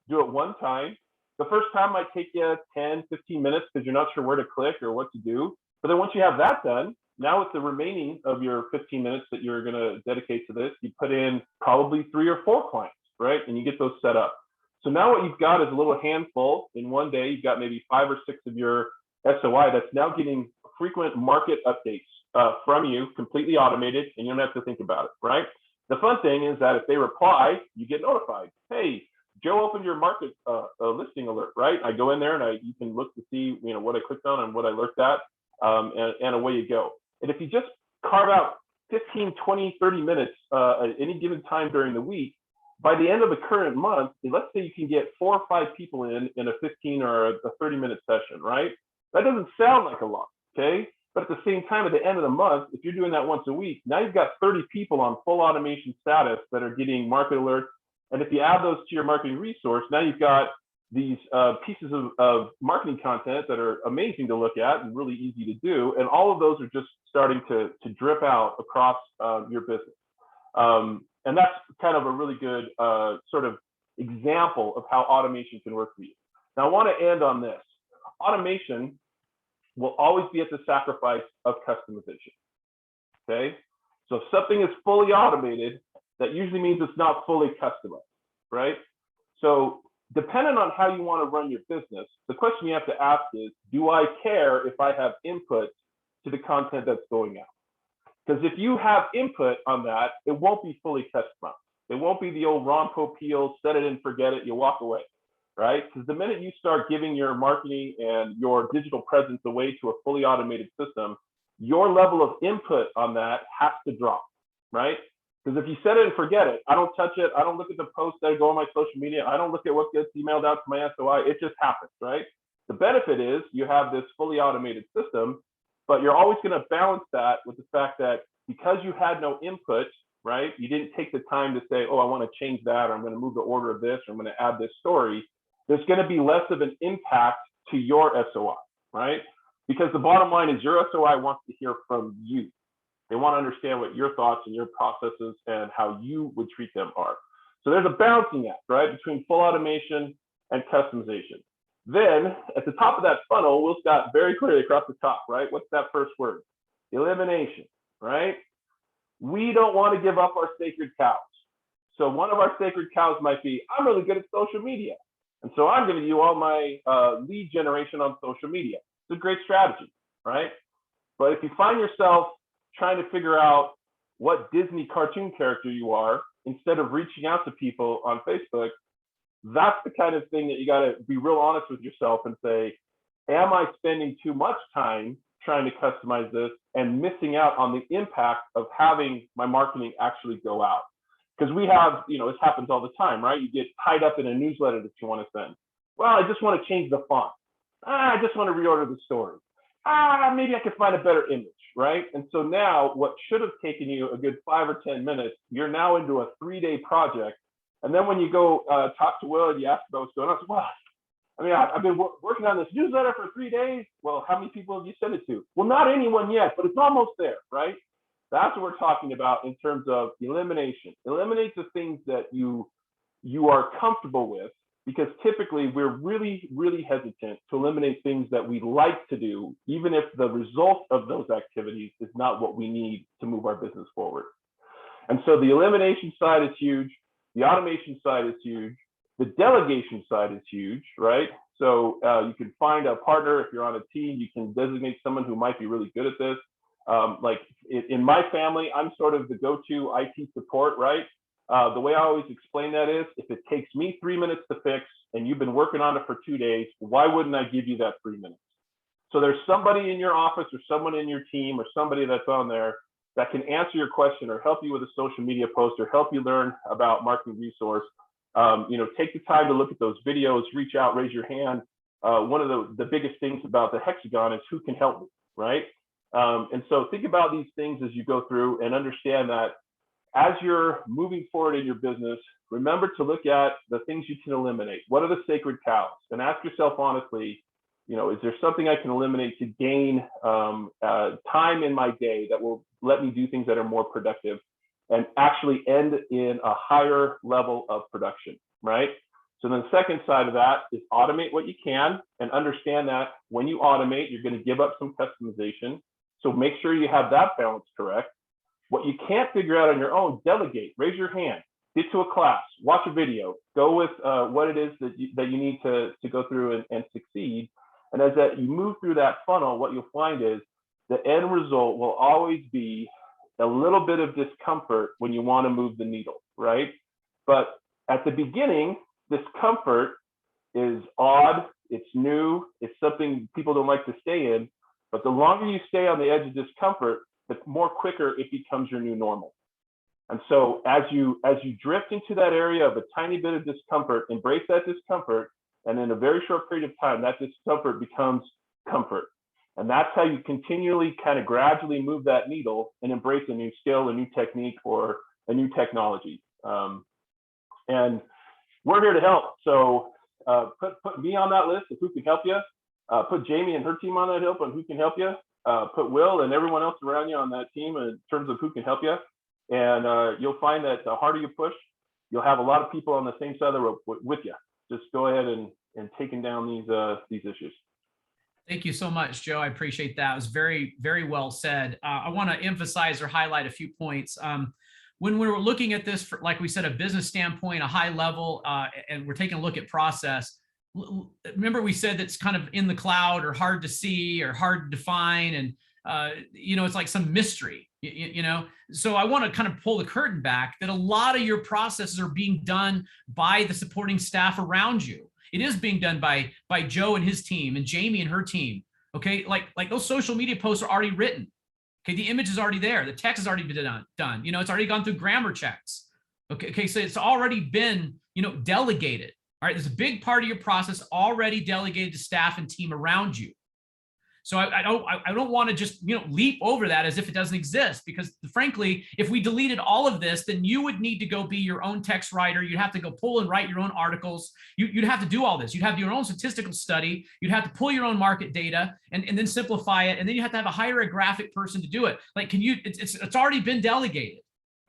do it one time. The first time might take you 10, 15 minutes because you're not sure where to click or what to do. But then once you have that done, now with the remaining of your 15 minutes that you're going to dedicate to this, you put in probably 3 or 4 clients, right? And you get those set up. So now what you've got is a little handful in one day. You've got maybe 5 or 6 of your SOI that's now getting frequent market updates from you, completely automated, and you don't have to think about it, right? The fun thing is that if they reply, you get notified. Hey, Joe opened your market listing alert, right? I go in there and you can look to see, what I clicked on and what I looked at, and away you go. And if you just carve out 15, 20, 30 minutes at any given time during the week, by the end of the current month, let's say you can get 4 or 5 people in a 15 or a 30-minute session, right? That doesn't sound like a lot, okay? But at the same time, at the end of the month, if you're doing that once a week, now you've got 30 people on full automation status that are getting market alerts. And if you add those to your marketing resource, now you've got these pieces of marketing content that are amazing to look at and really easy to do. And all of those are just starting to drip out across your business. And that's kind of a really good sort of example of how automation can work for you. Now, I want to end on this. Automation will always be at the sacrifice of customization, okay? So if something is fully automated, that usually means it's not fully customized, right? So depending on how you want to run your business, the question you have to ask is, do I care if I have input to the content that's going out? Because if you have input on that, it won't be fully customized. It won't be the old Ronco peel, set it and forget it, you walk away, right? Because the minute you start giving your marketing and your digital presence away to a fully automated system, your level of input on that has to drop, right? Because if you set it and forget it, I don't touch it, I don't look at the posts that go on my social media, I don't look at what gets emailed out to my SOI, it just happens, right? The benefit is you have this fully automated system, but you're always going to balance that with the fact that because you had no input, right? You didn't take the time to say, oh, I want to change that, or I'm going to move the order of this, or I'm going to add this story. There's going to be less of an impact to your SOI, right? Because the bottom line is your SOI wants to hear from you. They want to understand what your thoughts and your processes and how you would treat them are. So there's a balancing act, right, between full automation and customization. Then at the top of that funnel, we'll start very clearly across the top, right? What's that first word? Elimination, right? We don't want to give up our sacred cows. So one of our sacred cows might be, I'm really good at social media. And so I'm going to do all my lead generation on social media. It's a great strategy, right? But if you find yourself trying to figure out what Disney cartoon character you are, instead of reaching out to people on Facebook, that's the kind of thing that you got to be real honest with yourself and say, am I spending too much time trying to customize this and missing out on the impact of having my marketing actually go out? Because we have, this happens all the time, right? You get tied up in a newsletter that you want to send. Well, I just want to change the font. I just want to reorder the story. Maybe I could find a better image, right? And so now what should have taken you a good 5 or 10 minutes, you're now into a 3-day project. And then when you go talk to Will and you ask about what's going on, it's, well, I've been working on this newsletter for 3 days. Well, how many people have you sent it to? Well, not anyone yet, but it's almost there, right? That's what we're talking about in terms of elimination. Eliminate the things that you are comfortable with, because typically we're really, really hesitant to eliminate things that we like to do, even if the result of those activities is not what we need to move our business forward. And so the elimination side is huge. The automation side is huge. The delegation side is huge, right? So you can find a partner. If you're on a team, you can designate someone who might be really good at this. Like in my family, I'm sort of the go-to IT support, right? The way I always explain that is, if it takes me 3 minutes to fix and you've been working on it for 2 days, why wouldn't I give you that 3 minutes? So there's somebody in your office or someone in your team or somebody that's on there that can answer your question or help you with a social media post or help you learn about marketing resource Take the time to look at those videos, reach out, raise your hand. One of the biggest things about the Hexagon is who can help me, right? And so think about these things as you go through and understand that as you're moving forward in your business, remember to look at the things you can eliminate. What are the sacred cows? And ask yourself honestly, is there something I can eliminate to gain time in my day that will let me do things that are more productive and actually end in a higher level of production, right? So then the second side of that is automate what you can and understand that when you automate, you're going to give up some customization. So make sure you have that balance correct. What you can't figure out on your own, delegate, raise your hand, get to a class, watch a video, go with what it is that you need to go through and succeed. And as that you move through that funnel, what you'll find is the end result will always be a little bit of discomfort when you want to move the needle, right? But at the beginning, discomfort is odd, it's new, it's something people don't like to stay in. But the longer you stay on the edge of discomfort, the more quicker it becomes your new normal. And so as you drift into that area of a tiny bit of discomfort, embrace that discomfort, and in a very short period of time, that discomfort becomes comfort. And that's how you continually kind of gradually move that needle and embrace a new skill, a new technique, or a new technology. And we're here to help. So put me on that list of who can help you. Put Jamie and her team on that help on who can help you. Put Will and everyone else around you on that team in terms of who can help you. And you'll find that the harder you push, you'll have a lot of people on the same side of the rope with you. Just go ahead and taking down these issues. Thank you so much, Joe. I appreciate that. It was very, very well said. I want to emphasize or highlight a few points. When we were looking at this, like we said, a business standpoint, a high level, and we're taking a look at process. Remember we said that's kind of in the cloud or hard to see or hard to define. And, it's like some mystery, So I want to kind of pull the curtain back that a lot of your processes are being done by the supporting staff around you. It is being done by Joe and his team and Jamie and her team. Okay. Like those social media posts are already written. Okay. The image is already there. The text has already been done. It's already gone through grammar checks. Okay. So it's already been, delegated. All right. There's a big part of your process already delegated to staff and team around you. So I don't want to just, leap over that as if it doesn't exist, because frankly, if we deleted all of this, then you would need to go be your own text writer. You'd have to go pull and write your own articles. You'd have to do all this. You'd have your own statistical study. You'd have to pull your own market data and then simplify it. And then you have to hire a graphic person to do it. Like, it's already been delegated.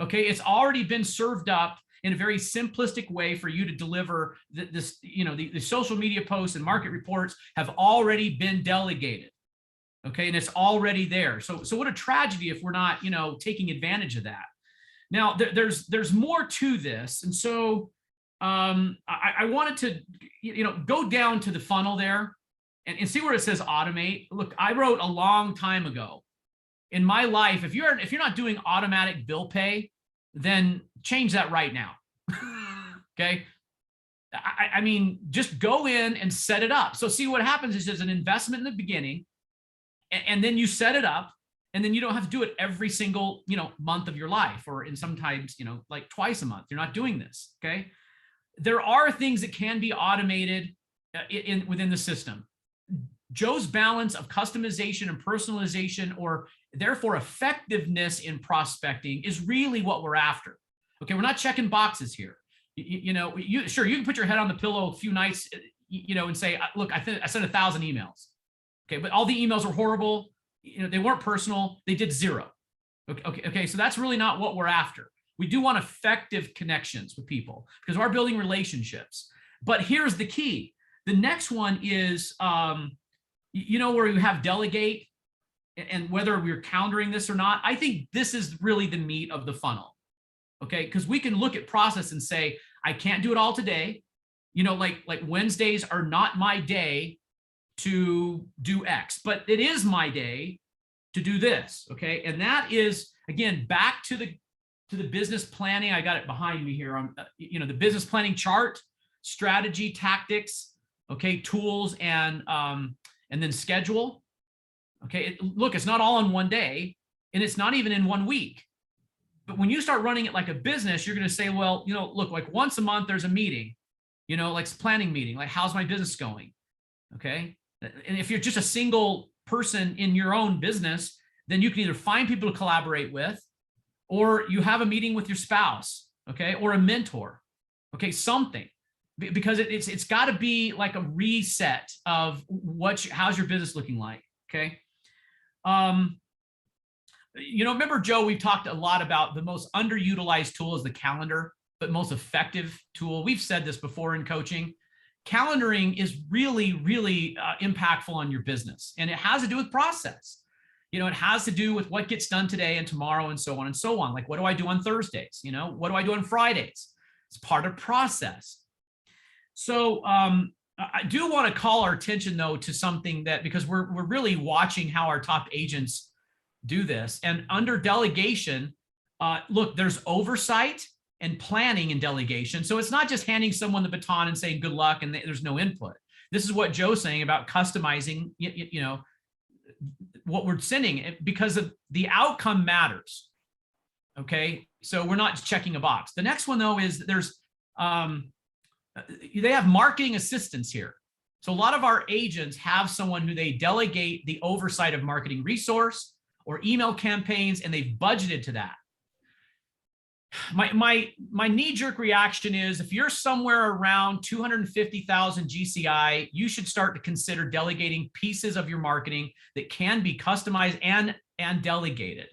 Okay. It's already been served up in a very simplistic way for you to deliver this, the social media posts and market reports have already been delegated. Okay. And it's already there. So what a tragedy if we're not, taking advantage of that. Now there's more to this. And so I wanted to, go down to the funnel there and see where it says automate. Look, I wrote a long time ago in my life, if you're not doing automatic bill pay, then change that right now. Okay. I mean, just go in and set it up. So see what happens is there's an investment in the beginning, and then you set it up, and then you don't have to do it every single, month of your life, or in sometimes, like twice a month. You're not doing this. Okay. There are things that can be automated within the system. Joe's balance of customization and personalization, or therefore effectiveness in prospecting, is really what we're after. Okay. We're not checking boxes here. Sure, you can put your head on the pillow a few nights, and say, look, I sent 1,000 emails. Okay. But all the emails were horrible. They weren't personal. They did 0. Okay. So that's really not what we're after. We do want effective connections with people because we're building relationships. But here's the key. The next one is, where you have delegate, and whether we're countering this or not, I think this is really the meat of the funnel. Okay. Because we can look at process and say, I can't do it all today. Like Wednesdays are not my day to do X, but it is my day to do this. Okay. And that is, again, back to the business planning. I got it behind me here on, the business planning chart, strategy, tactics, okay, tools, and then schedule. Okay. Look, it's not all in one day, and it's not even in 1 week. But when you start running it like a business, you're going to say, well, look, like once a month, there's a meeting, like planning meeting, like how's my business going? Okay. And if you're just a single person in your own business, then you can either find people to collaborate with, or you have a meeting with your spouse, okay, or a mentor, okay, something, because it's got to be like a reset of how's your business looking like, okay. Remember, Joe, we've talked a lot about the most underutilized tool is the calendar, but most effective tool. We've said this before in coaching. Calendaring is really, really impactful on your business, and it has to do with process. It has to do with what gets done today and tomorrow and so on and so on. Like, what do I do on Thursdays? What do I do on Fridays? It's part of process. So I do want to call our attention, though, to something that, because we're really watching how our top agents do this. And under delegation, look, there's oversight and planning in delegation. So it's not just handing someone the baton and saying good luck and there's no input. This is what Joe's saying about customizing, what we're sending, because of the outcome matters. Okay, so we're not checking a box. The next one, though, is there's they have marketing assistants here. So a lot of our agents have someone who they delegate the oversight of marketing resource or email campaigns, and they've budgeted to that. My knee-jerk reaction is, if you're somewhere around 250,000 GCI, you should start to consider delegating pieces of your marketing that can be customized and delegated.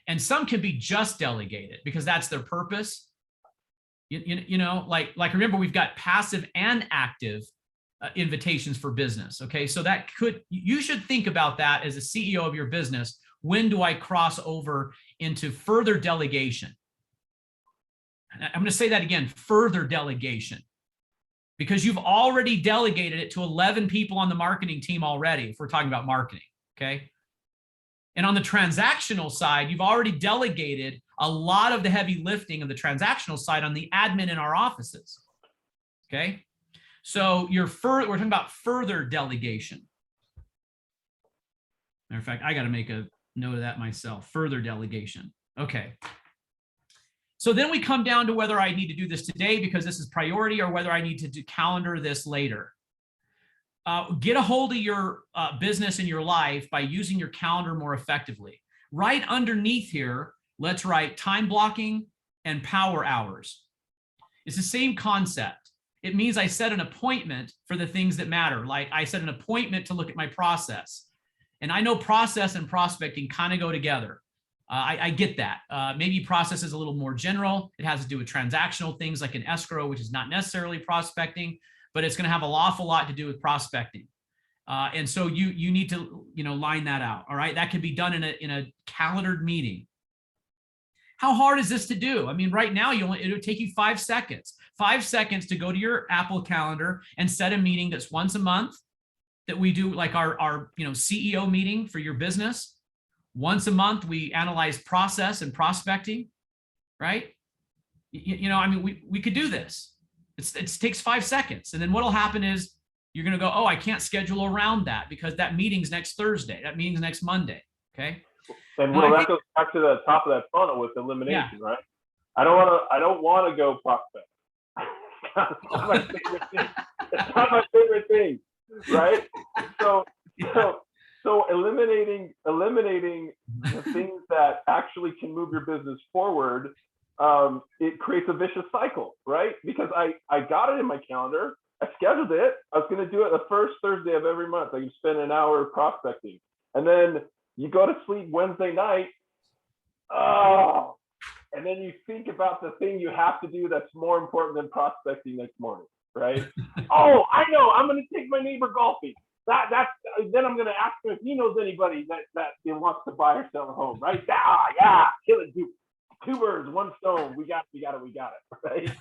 And some can be just delegated because that's their purpose. Like remember, we've got passive and active invitations for business. Okay, so you should think about that as a CEO of your business. When do I cross over into further delegation? I'm going to say that again, further delegation, because you've already delegated it to 11 people on the marketing team already, if we're talking about marketing, okay? And on the transactional side, you've already delegated a lot of the heavy lifting of the transactional side on the admin in our offices, okay? So we're talking about further delegation. Matter of fact, I got to make a note of that myself, further delegation, okay. So then we come down to whether I need to do this today because this is priority, or whether I need to calendar this later. Get a hold of your business and your life by using your calendar more effectively. Right underneath here, let's write time blocking and power hours. It's the same concept. It means I set an appointment for the things that matter. Like I set an appointment to look at my process. And I know process and prospecting kind of go together. I get that. Maybe process is a little more general. It has to do with transactional things like an escrow, which is not necessarily prospecting, but it's going to have an awful lot to do with prospecting. And so you need to line that out. All right, that can be done in a calendared meeting. How hard is this to do? I mean, right now it'll take you 5 seconds. 5 seconds to go to your Apple Calendar and set a meeting that's once a month that we do, like our CEO meeting for your business. Once a month, we analyze process and prospecting, right? I mean, we could do this. It takes 5 seconds. And then what'll happen is you're going to go, oh, I can't schedule around that because that meeting's next Thursday. That meeting's next Monday. Okay. And that goes back to the top of that funnel with elimination, right? I don't want to go prospect. It's not my favorite thing. It's not my favorite thing, right? So eliminating the things that actually can move your business forward, it creates a vicious cycle, right? Because I got it in my calendar, I scheduled it, I was going to do it the first Thursday of every month. I can spend an hour prospecting, and then you go to sleep Wednesday night, and then you think about the thing you have to do that's more important than prospecting next morning, right? Oh, I know, I'm going to take my neighbor golfing. Then I'm going to ask him if he knows anybody that wants to buy or sell a home, right? Yeah, kill it, dude. 2 birds, 1 stone. We got it, right?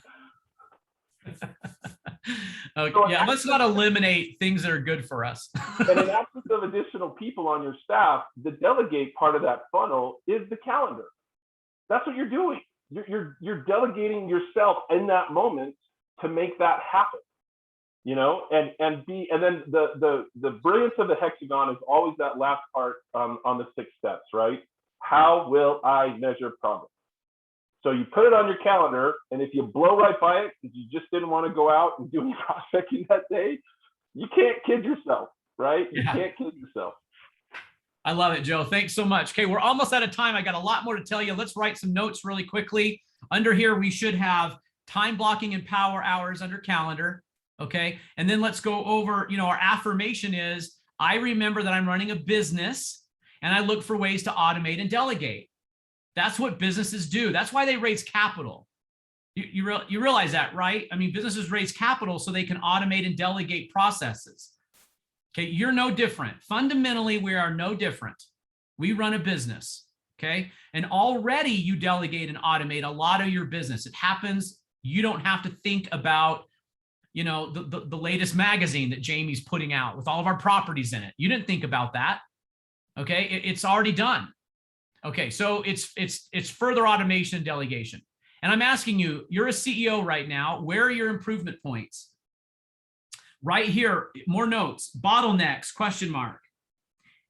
Okay, so yeah, let's not eliminate things that are good for us. And in absence of additional people on your staff, the delegate part of that funnel is the calendar. That's what you're doing. You're delegating yourself in that moment to make that happen. And then the brilliance of the hexagon is always that last part on the 6 steps, right? How will I measure progress? So you put it on your calendar, and if you blow right by it because you just didn't want to go out and do any prospecting that day, you can't kid yourself, right? You can't kid yourself. I love it, Joe. Thanks so much. Okay, we're almost out of time. I got a lot more to tell you. Let's write some notes really quickly. Under here, we should have time blocking and power hours under calendar. Okay, and then let's go over, our affirmation is, I remember that I'm running a business and I look for ways to automate and delegate. That's what businesses do. That's why they raise capital. You realize that, right? I mean, businesses raise capital so they can automate and delegate processes. Okay, you're no different. Fundamentally, we are no different. We run a business, okay? And already you delegate and automate a lot of your business. It happens. You don't have to think about, the latest magazine that Jamie's putting out with all of our properties in it. You didn't think about that, okay? It's already done. Okay, so it's further automation and delegation. And I'm asking you, you're a CEO right now. Where are your improvement points? Right here, more notes, bottlenecks, question mark.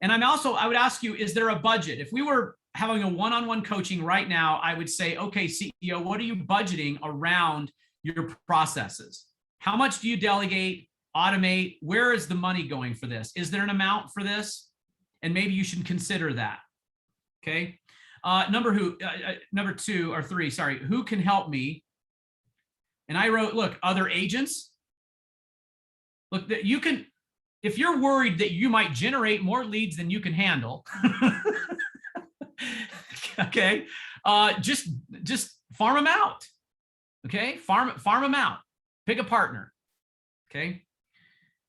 And I would ask you, is there a budget? If we were having a one-on-one coaching right now, I would say, okay, CEO, what are you budgeting around your processes? How much do you delegate, automate? Where is the money going for this? Is there an amount for this? And maybe you should consider that. Okay. Number 2 or 3, sorry, who can help me? And I wrote, look, other agents. Look, that you can, if you're worried that you might generate more leads than you can handle, okay, just farm them out. Okay, farm them out. Pick a partner. Okay.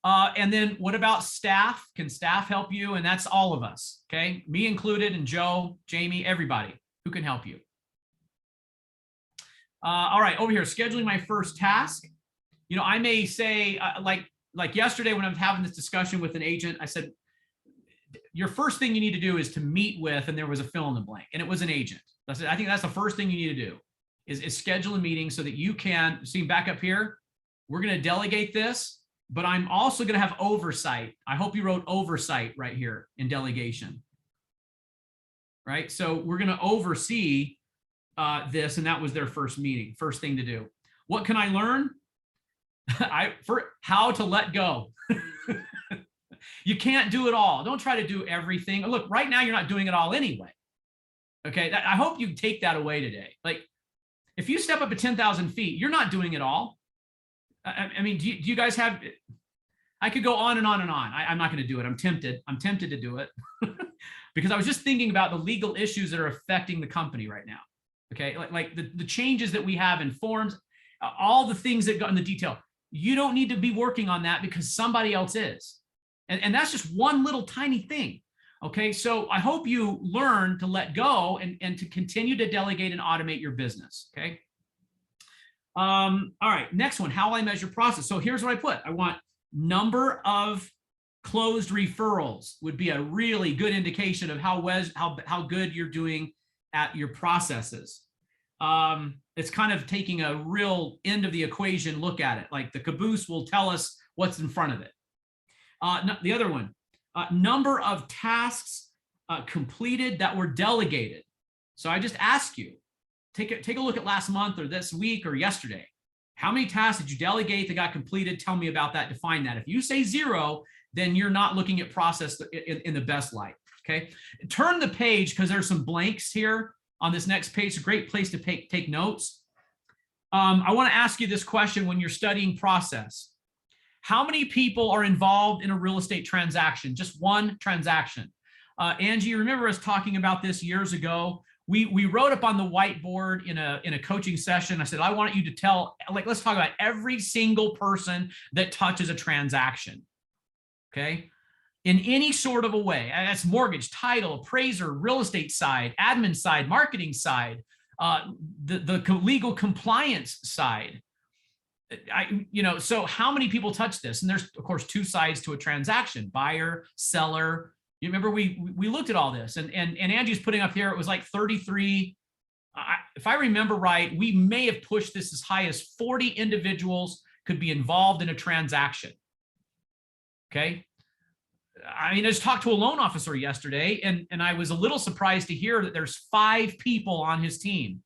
And then what about staff? Can staff help you? And that's all of us. Okay. Me included, and Joe, Jamie, everybody who can help you. All right. Over here, scheduling my first task. I may say like yesterday when I was having this discussion with an agent, I said, your first thing you need to do is to meet with, and there was a fill in the blank, and it was an agent. I said, I think that's the first thing you need to do is schedule a meeting so that you can see back up here. We're going to delegate this, but I'm also going to have oversight. I hope you wrote oversight right here in delegation. Right. So we're going to oversee this. And that was their first meeting, first thing to do. What can I learn? For how to let go. You can't do it all. Don't try to do everything. Look, right now you're not doing it all anyway. Okay. I hope you take that away today. Like if you step up to 10,000 feet, you're not doing it all. I mean, do you guys have, I could go on and on and on. I'm not going to do it. I'm tempted to do it because I was just thinking about the legal issues that are affecting the company right now. Okay. Like the changes that we have in forms, all the things that got in the detail. You don't need to be working on that because somebody else is. And that's just one little tiny thing. Okay. So I hope you learn to let go and to continue to delegate and automate your business. Okay. All right. Next one, how I measure process. So here's what I put. I want number of closed referrals would be a really good indication of how good you're doing at your processes. It's kind of taking a real end of the equation look at it. Like the caboose will tell us what's in front of it. The other one, number of tasks completed that were delegated. So I just ask you, take a look at last month or this week or yesterday. How many tasks did you delegate that got completed? Tell me about that. Define that. If you say 0, then you're not looking at process in the best light. Okay. Turn the page because there's some blanks here on this next page. It's a great place to take notes. I want to ask you this question when you're studying process. How many people are involved in a real estate transaction? Just one transaction. Angie, you remember us talking about this years ago? We wrote up on the whiteboard in a coaching session. I said, I want you to tell, let's talk about every single person that touches a transaction. Okay. In any sort of a way. That's mortgage, title, appraiser, real estate side, admin side, marketing side, the legal compliance side. So how many people touch this? And there's of course 2 sides to a transaction, buyer, seller. You remember we looked at all this and Angie's putting up here, it was like 33. If I remember right, we may have pushed this as high as 40 individuals could be involved in a transaction. Okay. I mean, I just talked to a loan officer yesterday and I was a little surprised to hear that there's 5 people on his team.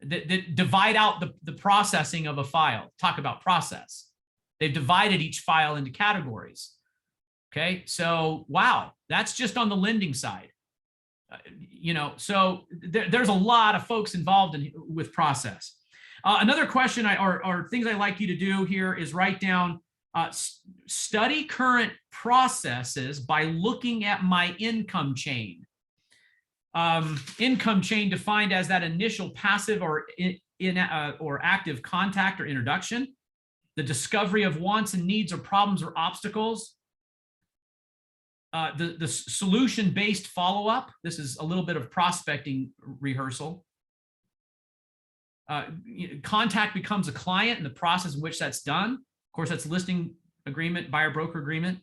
that divide out the processing of a file. Talk about process. They've divided each file into categories. Okay, so wow, that's just on the lending side. So there's a lot of folks involved with process. Another question or things I like you to do here is write down, study current processes by looking at my income chain. Income chain defined as that initial passive or active contact or introduction, the discovery of wants and needs or problems or obstacles, the solution-based follow-up. This is a little bit of prospecting rehearsal. Contact becomes a client and the process in which that's done. Of course, that's listing agreement, buyer broker agreement.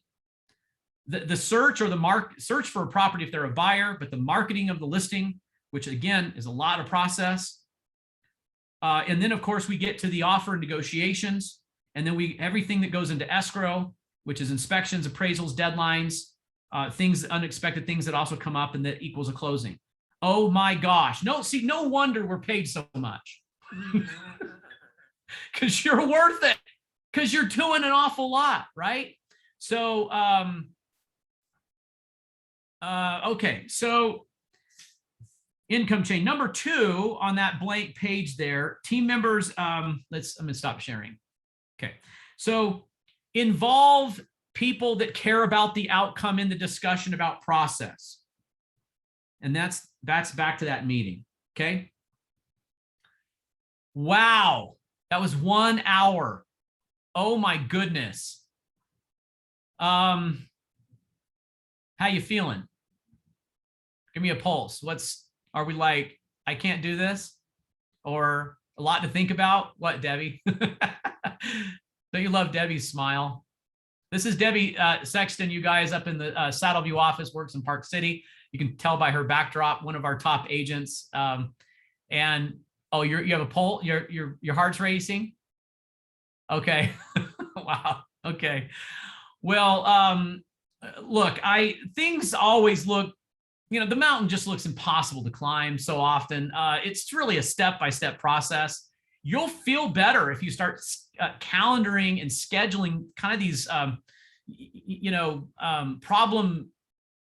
The search or the search for a property if they're a buyer, but the marketing of the listing, which again is a lot of process. And then of course we get to the offer and negotiations, and then everything that goes into escrow, which is inspections, appraisals, deadlines, unexpected things that also come up, and that equals a closing. Oh my gosh. No wonder we're paid so much. Because you're worth it. Because you're doing an awful lot, right? So, okay. So income chain. Number 2 on that blank page there, team members, I'm gonna stop sharing. Okay. So involve people that care about the outcome in the discussion about process. And that's back to that meeting. Okay. Wow. That was 1 hour. Oh my goodness. How you feeling? Give me a pulse. Are we like, I can't do this? Or a lot to think about? What, Debbie? Don't you love Debbie's smile? This is Debbie Sexton, you guys, up in the Saddleview office, works in Park City. You can tell by her backdrop, one of our top agents. And oh, you have a pulse. Your heart's racing. Okay. Wow. Okay. Well, look, things always look, the mountain just looks impossible to climb so often. It's really a step-by-step process. You'll feel better if you start calendaring and scheduling kind of these, problem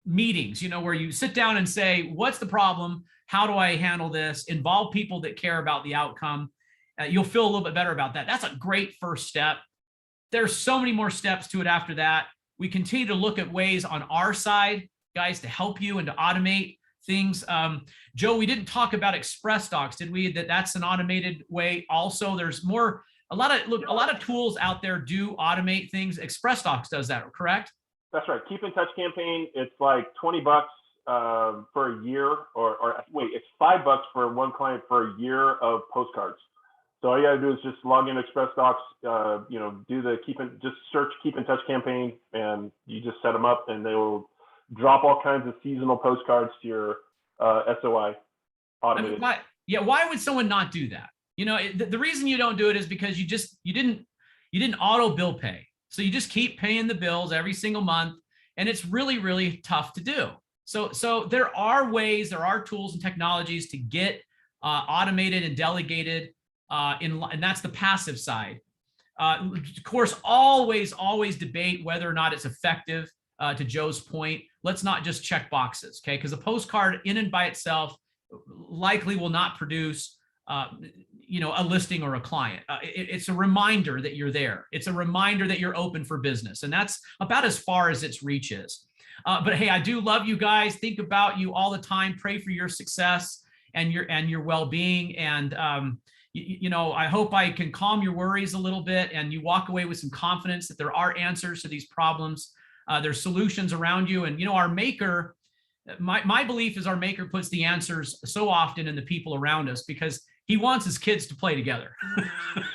meetings, where you sit down and say, what's the problem? How do I handle this? Involve people that care about the outcome. You'll feel a little bit better about that. That's a great first step. There's so many more steps to it after that. We continue to look at ways on our side, guys, to help you and to automate things. Joe, we didn't talk about Express Docs, did we? That's an automated way. Also, there's a lot of tools out there do automate things. Express Docs does that, correct? That's right. Keep in touch campaign. It's like $20 for a year, or wait, it's $5 for one client for a year of postcards. So all you gotta do is just log in Express Docs, just search Keep in Touch campaign, and you just set them up, and they will drop all kinds of seasonal postcards to your SOI automated. Why would someone not do that? The reason you don't do it is because you didn't auto bill pay. So you just keep paying the bills every single month, and it's really, really tough to do. So there are ways, there are tools and technologies to get automated and delegated, and that's the passive side. Of course, always debate whether or not it's effective. To Joe's point, let's not just check boxes, okay? Because a postcard in and by itself likely will not produce, a listing or a client. It's a reminder that you're there. It's a reminder that you're open for business, and that's about as far as its reach is. But hey, I do love you guys. Think about you all the time. Pray for your success and your well-being. And I hope I can calm your worries a little bit, and you walk away with some confidence that there are answers to these problems. There's solutions around you. And, our maker, my belief is our maker puts the answers so often in the people around us, because he wants his kids to play together.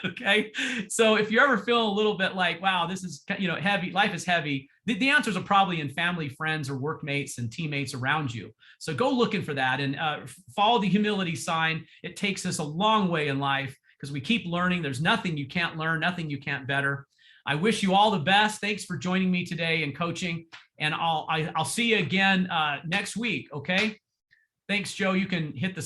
Okay. So if you're ever feeling a little bit like, wow, this is, heavy, life is heavy, the answers are probably in family, friends, or workmates and teammates around you. So go looking for that, and follow the humility sign. It takes us a long way in life, because we keep learning. There's nothing you can't learn, nothing you can't better. I wish you all the best. Thanks for joining me today in coaching, and I'll see you again next week. Okay. Thanks, Joe. You can hit the